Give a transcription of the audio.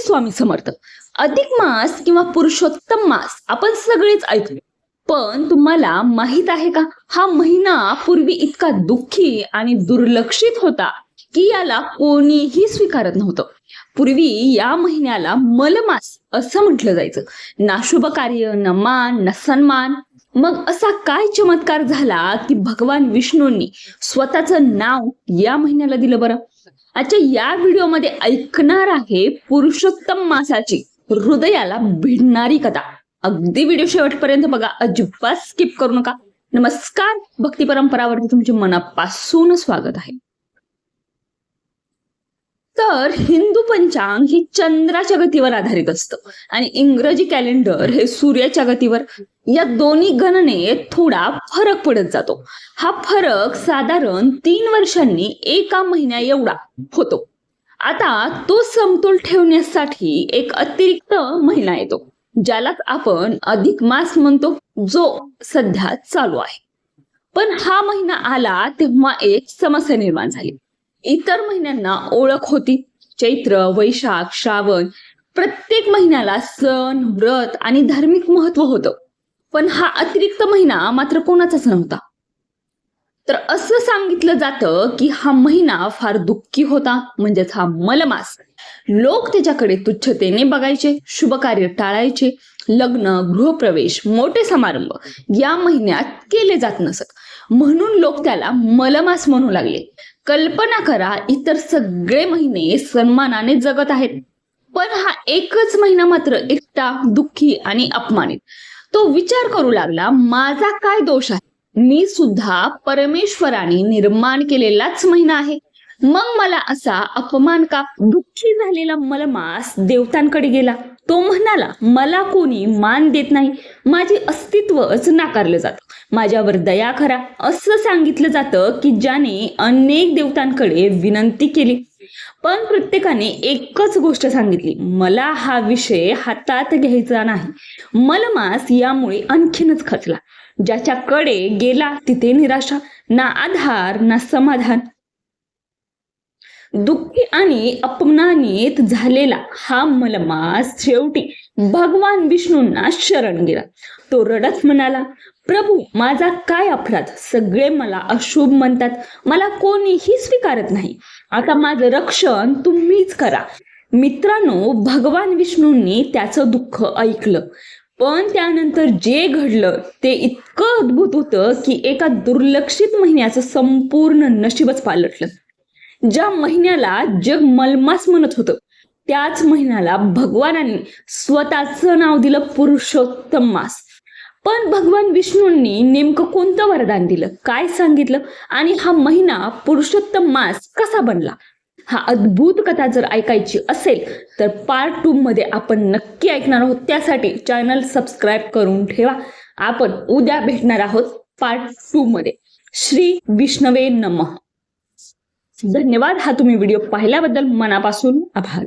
श्री स्वामी समर्थ. अधिक मास किंवा पुरुषोत्तम मास आपण सगळेच ऐकतो, पण तुम्हाला माहित आहे का, हा महिना पूर्वी इतका दुःखी आणि दुर्लक्षित होता की याला कोणीही स्वीकारत नव्हतं. पूर्वी या महिन्याला मलमास असं म्हटलं जायचं. ना शुभ कार्य, न मान, न सन्मान. मग असा काय चमत्कार झाला की भगवान विष्णूंनी स्वतःचं नाव या महिन्याला दिलं बरं? आजच्या या व्हिडिओमध्ये ऐकणार आहे पुरुषोत्तम मासाची हृदयाला भिडणारी कथा. अगदी व्हिडिओ शेवटपर्यंत बघा, अजिबात स्किप करू नका. नमस्कार, भक्ती परंपरावरती तुमचे मनापासून स्वागत आहे. तर हिंदू पंचांग हे चंद्राच्या गतीवर आधारित असतं आणि इंग्रजी कॅलेंडर हे सूर्याच्या गतीवर. या दोन्ही गणनेत थोडा फरक पडत जातो. हा फरक साधारण 3 वर्षांनी एका महिन्या एवढा होतो. आता तो समतोल ठेवण्यासाठी एक अतिरिक्त महिना येतो, ज्यालाच आपण अधिक मास म्हणतो, जो सध्या चालू आहे. पण हा महिना आला तेव्हा एक समस्या निर्माण झाली. इतर महिन्यांना ओळख होती. चैत्र, वैशाख, श्रावण, प्रत्येक महिन्याला सण, व्रत आणि धार्मिक महत्व होतं. पण हा अतिरिक्त महिना मात्र कोणाचाच नव्हता. तर असं सांगितलं जातं की हा महिना फार दुःखी होता, म्हणजेच हा मलमास. लोक त्याच्याकडे तुच्छतेने बघायचे, शुभ कार्य टाळायचे, लग्न, गृहप्रवेश, मोठे समारंभ या महिन्यात केले जात नसत. म्हणून लोक त्याला मलमास म्हणू लागले. कल्पना करा, इतर सगळे महिने सन्मानाने जगत आहेत, पण हा एकच महिना मात्र एकटा, दुःखी आणि अपमानित. तो विचार करू लागला, माझा काय दोष आहे? मी सुद्धा परमेश्वराने निर्माण केलेलाच महिना आहे, मग मला असा अपमान का? दुःखी झालेला मलमास देवतांकडे गेला. तो म्हणाला, मला कोणी मान देत नाही, माझे अस्तित्वच नाकारलं जातं, माझ्यावर दया करा. असं सांगितलं जातं की ज्याने अनेक देवतांकडे विनंती केली, पण प्रत्येकाने एकच गोष्ट सांगितली, मला हा विषय हातात घ्यायचा नाही. मलमास यामुळे आणखीनच खचला. ज्याच्याकडे गेला तिथे निराशा, ना आधार ना समाधान. दुःखी आणि अपमानित झालेला हा मलमास शेवटी भगवान विष्णूंना शरण गेला. तो रडत म्हणाला, प्रभू, माझा काय अपराध? सगळे मला अशुभ म्हणतात, मला कोणीही स्वीकारत नाही. आता माझं रक्षण तुम्हीच करा. मित्रांनो, भगवान विष्णूंनी त्याचं दुःख ऐकलं, पण त्यानंतर जे घडलं ते इतकं अद्भुत होतं की एका दुर्लक्षित महिन्याचं संपूर्ण नशीबच पालटलं. ज्या महिन्याला जग मलमास म्हणत होतं, त्याच महिन्याला भगवानांनी स्वतःचं नाव दिलं पुरुषोत्तम मास. पण भगवान विष्णूंनी नेमकं कोणतं वरदान दिलं, काय सांगितलं, आणि हा महिना पुरुषोत्तम मास कसा बनला? हा अद्भुत कथा जर ऐकायची असेल तर पार्ट 2 मध्ये आपण नक्की ऐकणार आहोत. त्यासाठी चॅनल सबस्क्राईब करून ठेवा. आपण उद्या भेटणार आहोत पार्ट 2 मध्ये. श्री विष्णवे नमः. धन्यवाद. हा तुम्ही व्हिडिओ पाहिल्याबद्दल मनापासून आभार.